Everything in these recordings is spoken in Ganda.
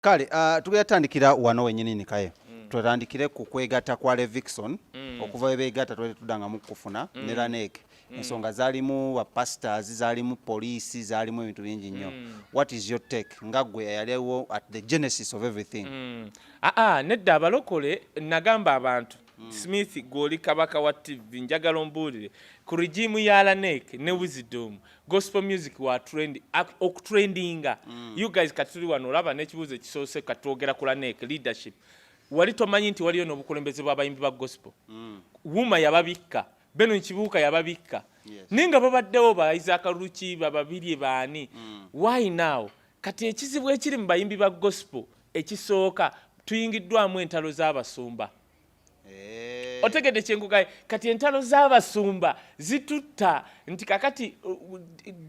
Kale tugenda wano wenyini Kaye. Tutandikire ku kwegatta kwa Levixone okuva begatta tudanga mu kufuna ne Laneck. Ensonga zalimu wa pastors zalimu police zalimu ebintu bingi nnyo. What is your take? Ngagwe yaliwo at the genesis of everything. Nedda abalokole nagamba abantu Smith goli kabaka wa TV njagala ombulire ku regime ya Laneck ne Wisdom gospel music wa trend okutrendinga. You guys katuli wano laba n'ekibuzo kisoose katwogera ku Laneck leadership. Wali tomanyi nti waliyo n'obukulembeze bw'abayimbi ba gospel. Wuma yababikka beno nkibuuka yababikka. Ninga babaddewo ba Isaac Luchi bababiri baani. Why now? Kati ekizibu ekiri mu bayimbi ba gospel ekisooka tuyingiddwamu entalo z'abasumba. Otegedde kyenkugaye kati entalo z'abasumba zitutta nti kakati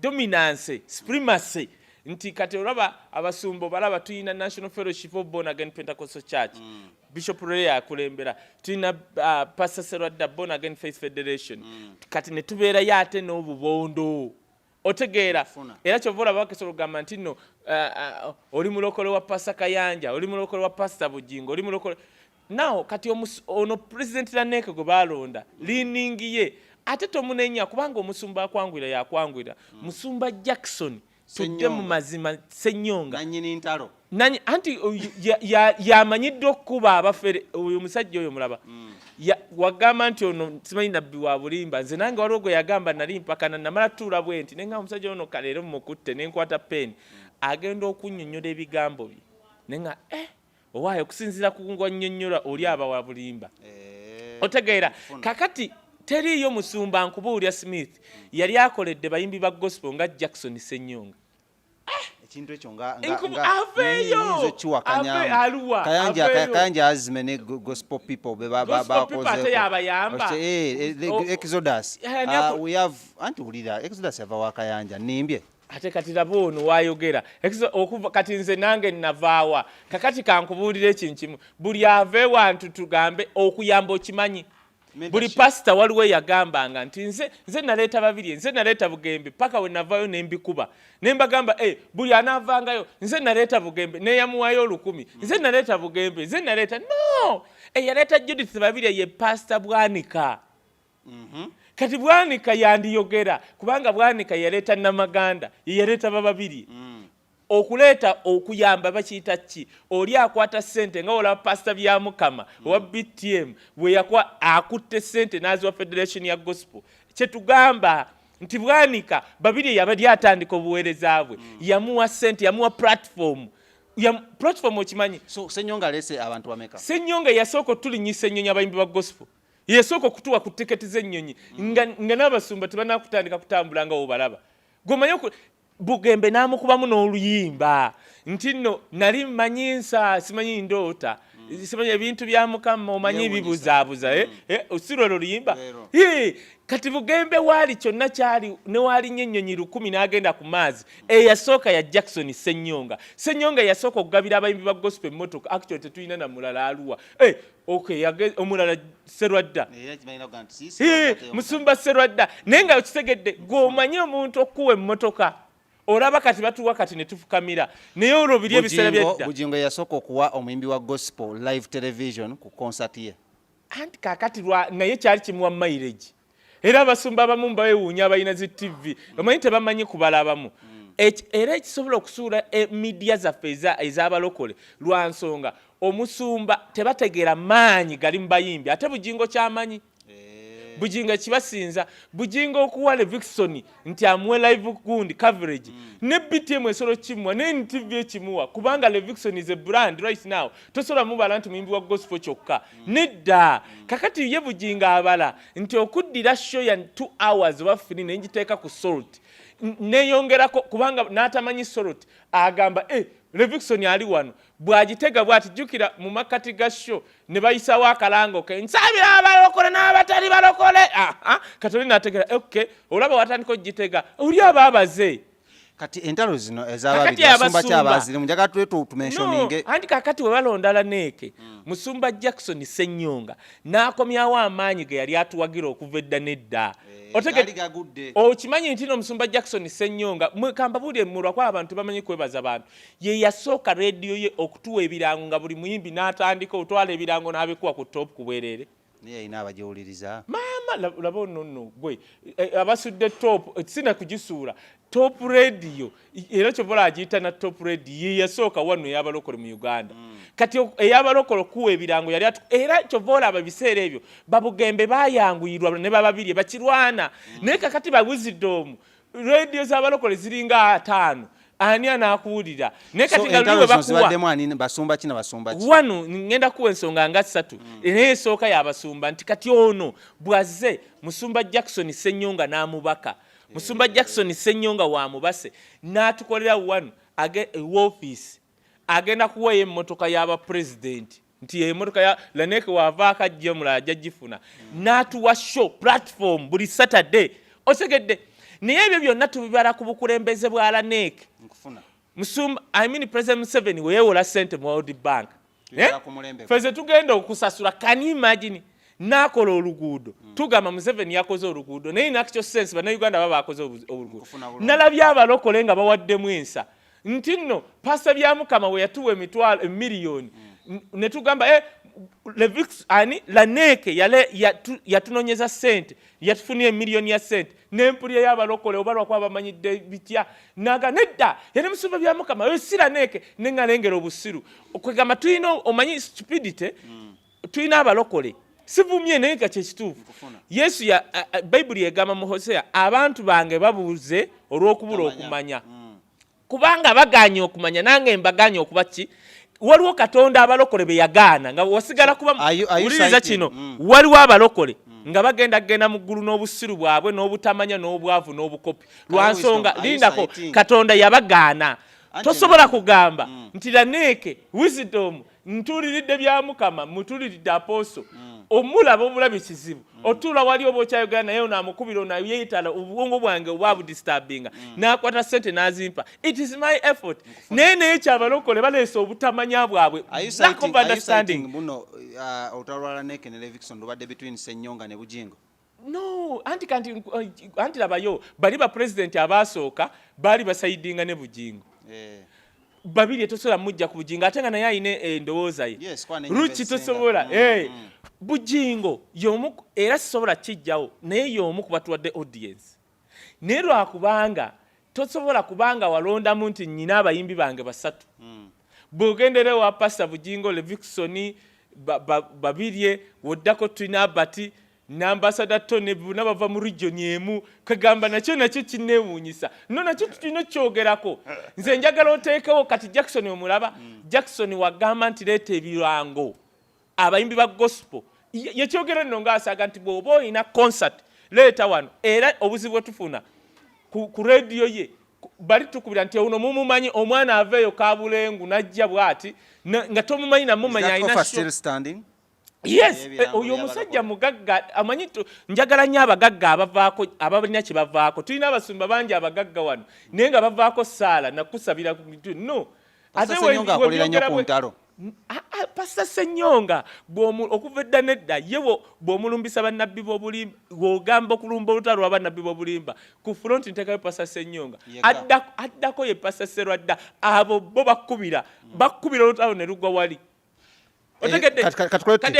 dominance supremacy nti kati olaba abasumba balaba tuyina National Fellowship of Born Again Pentecostal Church. Bishop Ray akulembera tuyina Pastor Serwadda Born Again Faith Federation. Kati ne tubeera yate n'obubondo. Otegeera era kyovola bakesolo gamba nti no oli mulokole wa Pastor Kayanja, oli mulokole wa Pastor Bugingo, oli mulokole now kati ono President Laneck gwe balonda liningiye ate tomunenya kubanga omusumba akwangwira yakwangwira musumba Jackson tudde mu mazima Ssenyonga nanyini ntalo anti yamanyidde okuba abafere oyo musajja oyo mulaba wagamba nti ono simanyi nabbi wa bulimba nze nange waliwo gwe yagamba nali mpakana namala tuula bwe nti nenga omusajja ono kaleero mukutte nenkwata peni agenda okunnyonnyola ebigambo bye nenga owaayo okusinziira ku ngwannyonnyola oli aba wa bulimba. Otegeera kakati teriyo musumba nkubuulya Smith yali akoledde bayimbi ba gospel nga Jackson Ssenyonga. Ekintu ekyo nga Kayanja azime ne gospel people Exodus. We have ulira Exodus yava wa Kayanja nimbye. Ate kati labo ono wayogera okuva kati nze nange navaawa kakati kankubuulira ekintu kimu buli ave wantu tugambe okuyamba okimanyi buli pastor waliwe yagambanga nti nze naleeta babiri nze naleeta bugembe paka we navaayo nembikuba nembagamba buli anaavangayo nze naleeta bugembe neyamuwayo 1000 nze naleeta bugembe nze naleeta no yaleeta Judith babiri ye Pastor Bwanika. Kati Bwanika yandiyogera kubanga Bwanika yaleta Namaganda yaleta bababiri okuleta okuyamba bakiyita ki oli akwata sente nga ola pastor bya mukama wa BTM bwe yakwa akutte sente nazi wa Federation ya Gospel kyetugamba nti Bwanika babiri yabali atandika obuweereza bwe yamuwa sente yamuwa platform okimanyi so Ssenyonga lese abantu bameka Ssenyonga yasoko tulinyisa ennyonyi abayimbi ba gospel yesoko kutuwa ku tiketi z'ennyonyi nga n'abasumba tebanakutandika kutambula nga obalaba gomanyo bugembe namukubamu n'oluyimba nti nno nali manyinsa simanyi ndoota simanyi ebintu bya mukama omanyi bibuzaabuza osirolo luyimba kati bugembe wali kyonna kyali ne wali nnyonyi 10 n'agenda ku maazi eyasooka ya Jackson Ssenyonga yasooka okugabira abayimbi ba gospel emmotoka actually tetulina na mulala aluwa omulala Serwadda musumba Serwadda naye nga okitegedde gwomanyi omuntu okuwa emmotoka olaba kati batuwa kati ne tufukamira naye olwo biri ebiseera byedda Bugingo yasooka okuwa omuyimbi wa gospel live television ku concert ye anti kakati naye kyali kimuwa mileage era abasumba abamu mbawewuunya abalina zi TV omanyi tebamanyi kubala abamu era ekisobola okusuula media zaffe ez'abalokole lwa nsonga omusumba tebategeera maanyi gali mu bayimbi ate Bugingo kyamanyi Bugingo kibasinza Bugingo okuwa Levixone nti amuwe live gundi coverage ne BTM esolo kimwa ne NTV ekimuwa kubanga Levixone is a brand right now tosola mubala nti muyimbi wa gospel kyokka nedda kakati ye Bugingo abala nti okuddira show ya 2 hours bafini nenjiteeka ku salt neyongerako kubanga n'atamanyi salt agamba Levixone ali wano bwagitega bwati jukira mu makati ga show ne bayisawo akalango ke nsabira abalokole n'abatali balokole katoli n'ategera okay olaba watandiko gitega oli ababaze kati entalo zino ezababiri basumba kyabazire munjaga twetu tumentioninge andi kakati we balonda Laneck musumba Jackson Ssenyonga n'akomyawo amaanyi ge yali atuwagira okuva edda nedda okimanyi nti no musumba Jackson Ssenyonga mwekamba buli mulwa kwa abantu bamanyi kwebaza abantu ye yasooka radio ye okutuwa ebirango nga buli muyimbi n'atandika otwala ebirango n'abikuwa ku top kubwerere niye ina abajewuliriza mama labo nonno gwe abasudde top sina kujisuula top radio era kyovola agiyita na top radio ye yasooka wano y'abalokole mu Uganda kati ey'abalokole kuwa ebirango yali era kyovola ababiseera ebyo babugembe bayanguyirwa ne bababiri bakirwana naye kakati Wisdom radio z'abalokole ziringa 5 ani anakuwulira naye kati ngaliwe bakuwa basumba kina basumba ki wano ngenda kuwa ensonga nga 3 naye esooka y'abasumba nti kati ono bwaze musumba Jackson Ssenyonga n'amubaka musumba Jackson Ssenyonga wa mubase n'atukolera wano office agenda kuwa emmotoka y'aba president nti emmotoka ya Laneck wava akajja mulala jagifuna n'atuwa show platform buli Saturday osegedde naye ebyo byonna tubibala ku bukulembeze bwa Laneck musumba President Museveni weewola sente mu World Bank feze tugenda okusasula can you imagine nakola oluguudo tugamba Museveni yakoze oluguudo naye nakyo sense bana Uganda baba akoze oluguudo nalabya abalokole nga bawaddemu ensa nti nno pasta bya Mukama we yatuwa emitwalo miliyoni ne tugamba Levixone Laneck yatunonyeza sente yatufunie miliyoni ya sente n'empulya y'abalokole obalwa kwa bamanyidde bitya naga nedda yali musumba bya Mukama we si Laneck nengalengera obusiru okwegamba tulina omanyi stupidity tulina abalokole sivumye naye nga kyekituufu Yesu ya Bible yegamba mu Hosea abantu bange babuuze olw'okubula okumanya kubanga baganye okumanya nange mbaganye okuba ki waliwo Katonda abalokole be yagaana nga wasigala kuba uliriza kino waliwo abalokole nga bagenda mu ggulu n'obusiru bwabwe n'obutamanya n'obwavu n'obukopi lwansonga lindako Katonda yabagaana tosobola kugamba nti Laneck Wisdom ntuliridde bya Mukama mutuliridde aposo omulaba obulabi kizibu otula wali obokya Uganda naye namukubira na yeyitala obwongo bwange obwabu disturbinga nakwata sente nazimpa it is my effort nene ekyabalokole balesa obutamanya bwabwe lack of understanding buno otalwa Laneck ne Levixone dobadde between Ssenyonga ne Bugingo no anti labayo bali ba president abasooka bali basaidinga ne Bugingo babiri tosobola mujja ku Bugingo ate nga naye ayine endowooza ye ruki tosobola Bugingo yomu era sisobola kijjawo naye yomu kubatuwadde audience naye lwakubanga tosobola kubanga walondamu nti nnyina abayimbi bange basatu bw'ogendere wa Pastor Bugingo Levixone babirye woddako tulina Bati n'ambassador Tone buna bava mu region emu kagamba nakyo kinneewuunyisa no nakyo tulina kyogerako nze njagala oteekewo kati Jackson omulaba Jackson wagamba nti leeta ebirango abayimbi ba gospel yekyogera nno ng'asaga nti bw'oba olina concert leeta wano era obuzibu bwetufuna ku radio ye bali tukubira nti uno mumumanyi omwana aveeyo kabulengu najja bwati nga tomumanyi namumanya alina yes oyo musajja mugagga amanyi njagala nnyo abagagga abavaako abalina kye bavaako tulina abasumba bangi abagagga wano naye nga bavaako saala nakusabira ku mitu no ate weakolera ku ntalo Pastor Ssenyonga okuva edda nedda yewo bw'omulumbisa bannabbi b'obulimba w'ogamba okulumba olutalo lwa bannabbi b'obulimba ku front ntekayo Pastor Ssenyonga addako ye Pastor Serwadda abo bo bakkubira olutalo ne lugwa wali otegedde kati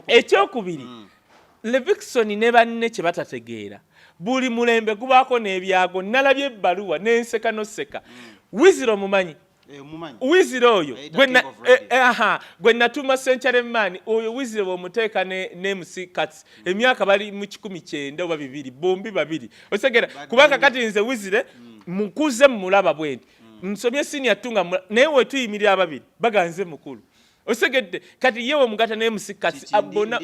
ekyokubiri Levixone ne banne kye batategeera buli mulembe gubaako n'ebyago nalabye ebbaluwa n'enseka n'oseka Wisdom mumanyi Wisdom oyo gwe natuma Century Man oyo Wisdom omuteeka ne MC Cuts emyaka bali mu 19 oba 2 bombi babiri osegera kubanga kati nze Wisdom mukuze mulaba bwenti nsomye senior tunga naye we tuyimirira ababiri baganze mukulu osegedde kati yewe mugata ne MC Cuts abona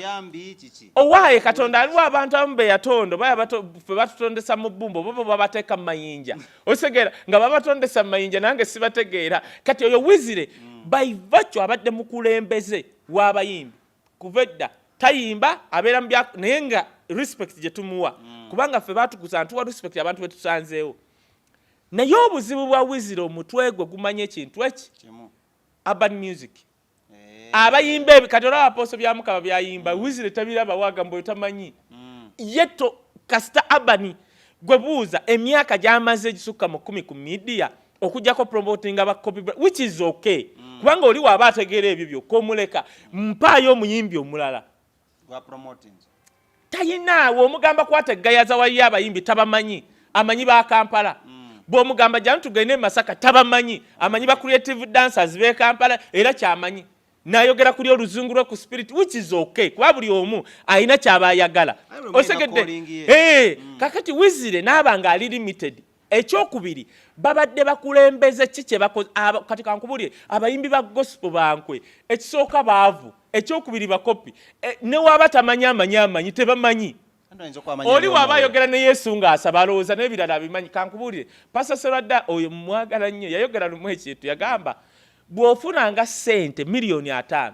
owaye Katonda aliwo abantu ambe yatondo baya batutondesa mu bumbo bo babateeka mayinja osegera nga babatondesa mayinja nange sibategeera kati oyo Wisdom by virtue abadde mukulembeze w'abayimbi kuvedda tayimba abeera mbya naye nga respect gye tumuwa kubanga ffe batukuza ntuwa respect abantu betusanzeewo naye obuzibu bwa Wizire omutwe gwe gumanye ekintu eki urban music abayimba kati olaba Apostle bya Mukama byayimba Wizire tabiraba wagambo yotamanyi yeto kasita urban gwe buuza emyaka gyamaze egisukka mu 10 ku media okujjako promoting aba copyright which is okay kubanga oli waba ategeera ebyo byokka omuleka mpaayo omuyimbi omulala gwa promoting tayinaawo omugamba kwategayaza wayi abayimbi tabamanyi amanyi ba Kampala bw'omugamba janu tugende Masaka tabamanyi amanyi ba creative dancers be Kampala era kyamanyi nayogera kuli oluzungu lwe ku spirit which is okay kuba buli omu ayina kyabayagala osegedde kakati Wizire n'abanga ali limited ekyokubiri babadde bakulembeze kiki bakoze kati kankubulye abayimbi ba gospel bankwe ekisooka baavu ekyokubiri bakopi ne waba amanyi tebamanyi oli waba ayogera ne Yesu ng'asaba alowooza n'ebirala abimanyi kankubulire Pastor Serwadda oyo mwagala nnyo yayogera lumu ekintu yagamba bw'ofunanga ssente miliyoni 5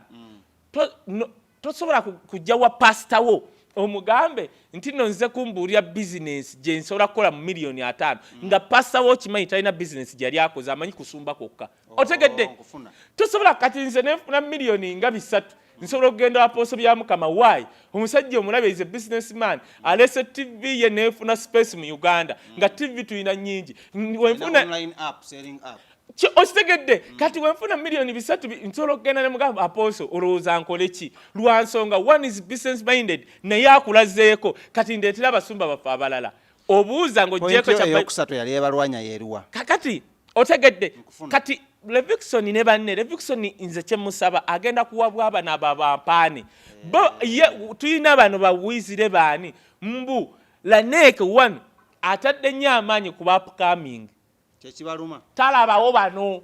tosobola kujja wa pastor wo omugambe nti nonze kumbuulira business gye nsobola kukola mu miliyoni 5 nga pastor wo kimanyi talina business gyali akoze amanyi kusumba kwokka otegedde tosobola kati nze nefuna miliyoni nga 3 nsobola okugenda Apostle bya Mukama why omusajja omulabe is a businessman alese TV ye nefuna space mu Uganda nga TV tuyina nyingi wenfuna online app selling app ostegedde kati wenfuna miliyoni 3 nsobola okugenda ne mugamba Apostle olowooza nkole ki lwa nsonga one is business minded naye akulazeeko kati ndeetera abasumba baffe abalala obuuza ng'oggyeko eyokusatu yali ebalwanya yeeruwa kakati otegedde kati Levixone ne banne Levixone nze kyemusaba agenda kuwabwa abana ababampaane tuyina bano ba Wizire baani mbu Laneck one atadde nnyo amaanyi ku upcoming kyekibaluma talabawo bano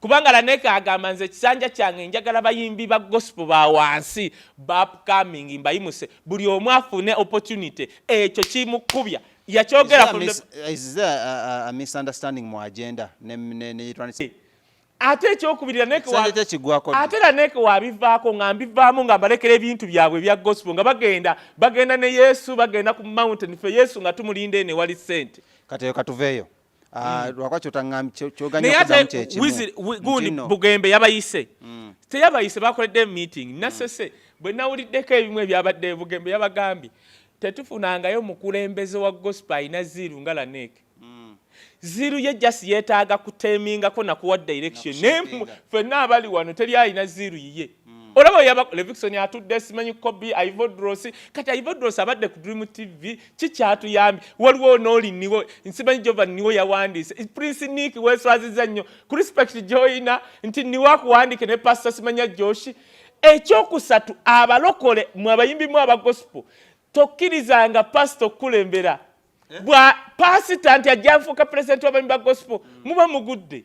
kubanga Laneck agamba nze kisanja kyange njagala bayimbi ba gospel ba wansi ba upcoming mbayimuse buli omu afune opportunity ekyo kimukubya yakyogera is there a misunderstanding mu agenda ne ate ekyokubiri Laneck wabivaako nga mbivaamu nga balekera ebintu byabwe bya gospel nga bagenda ne Yesu bagenda ku mountain fe Yesu nga tumulinde ne wali sente kati katuveeyo lwakwa kyoganya okuzamu kyekimu gundi Bugembe yabayise teyabayise bakoledde meeting nasese bwe nawuliddeko ebimu ebyabadde Bugembe yabagambye tetufunangayo mukulembeze wa gospel ayina ziru nga Laneck ziru ye just yeetaaga kutemingako nakuwa direction ffenna abali wano teri ayina ziru yiye olaba yaba Levixone atudde simanyi Kobi Ivodros kati Ivodros abadde ku Dream TV kikyatuyambi waliwo n'oli niwo nsimanyi Jovan niwo yawandiise Prince Nick weswaziza nnyo ku respect joina nti niwo akuwandike ne Pastor Simanya Joshi ekyokusatu abalokole mu abayimbi mu aba gospel tokkirizanga pastor kulembera bwa pastor nti ajafuka president w'abayimbi ba gospel muba mugudde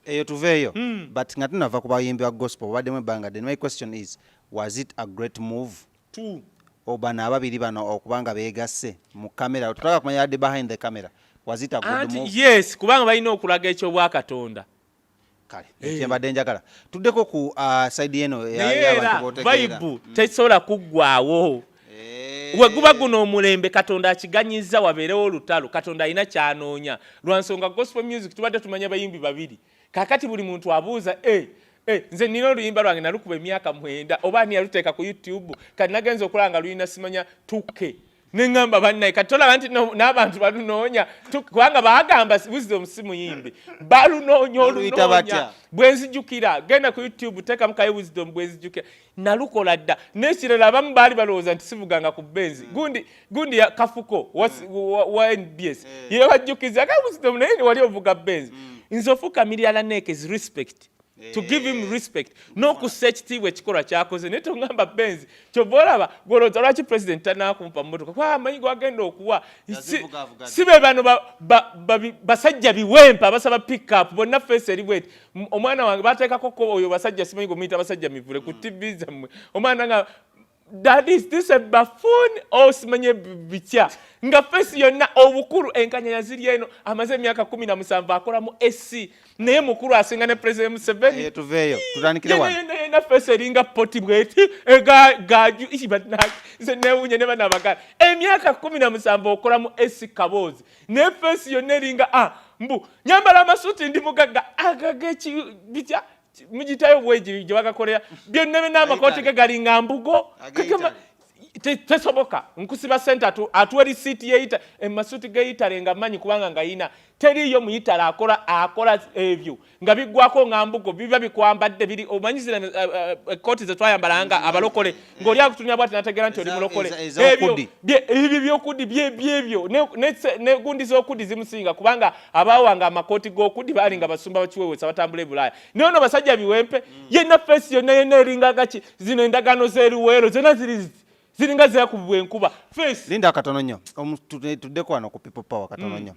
eyo tuveeyo but nga tunava ku bayimbi ba gospel baddemu ebbanga then my question is was it a great move to obana ababiri bano okubanga beegasse mu kamera tutaka kumanya yadde behind the camera was it a good move yes kubanga balina okulaga ekyo bwa Katonda kale kyembadde njagala tuddeko ku side eno y'abantu bootegeera Bible tesobola kuggwaawo we guba guno omulembe Katonda akiganyiza wabeerewo olutalo Katonda alina kyanoonya lwansonga gospel music tubadde tumanya bayimbi babiri kakati buli muntu abuuza nze nina oluyimba lwange nalukuba emyaka 9 oba ani yaluteeka ku YouTube kati nagenza okulanga luyina simanya tuke neŋŋamba bannaye kati tolaba nti n'abantu balunoonya kubanga baagamba Wisdom si muyimbi balunoonya bwe nzijukira genda ku YouTube teekamu KAYE Wisdom bwe nzijukira nalukola dda n'ekirala abamu baali balowooza nti sivuganga ku benzi gundi ya Kafuko wa NBS yewajjukiza KAYE Wisdom naye wali ovuga benzi nze ofukamira Laneck is respect to give him respect no kusearch tiwe chikora kyakoze neto ngamba benzi kyobolaba goloza lwaki president tanakumpa mmotoka kwa amanyigo agenda okuwa sibe bano basajja biwempa basaba pick up bonna face eriwet omwana wange bateeka koko oyo basajja simanyigo mita basajja mivule ku TV zammwe omwana nga that is this a buffoon osimanye bicha nga face yonna obukuru enkanya yaziri eno amaze emyaka 17 akola mu SC naye mukuru asinga ne president Museveni tuveyo tutandikire wano na face eringa poti bweti gaju ibatna ze newunye ne bana bagala emyaka 17 okola mu SC Kabozi ne face yonna eringa mbu nyambala amasuti ndi mugaga agagechi bicha mujitayo bweji je bakakolera byonna n'amakoti galinga mbugo kakema tesoboka nkusiba center atu receipt yeita emasuti gayitalenga manyi kubanga ngayina teriyo muyitala akola evyo nga bigwako ngambugo biba bikwambadde biri omanyizira koti ze twayambalanga abalokole ngoli akutunya bwati nategera nti oli mulokole ebyo byokudi byebyo ne gundi zokudi zimusinga kubanga abawanga amakoti gokudi balinga basumba bakiwewe sabatambule bulaya nono basajja biwempe yenna face yonna eringa gachi zino endagano zeruwero zena ziringa zakubwe nkuba face linda katono nnyo tudde kwano ku people power katono nnyo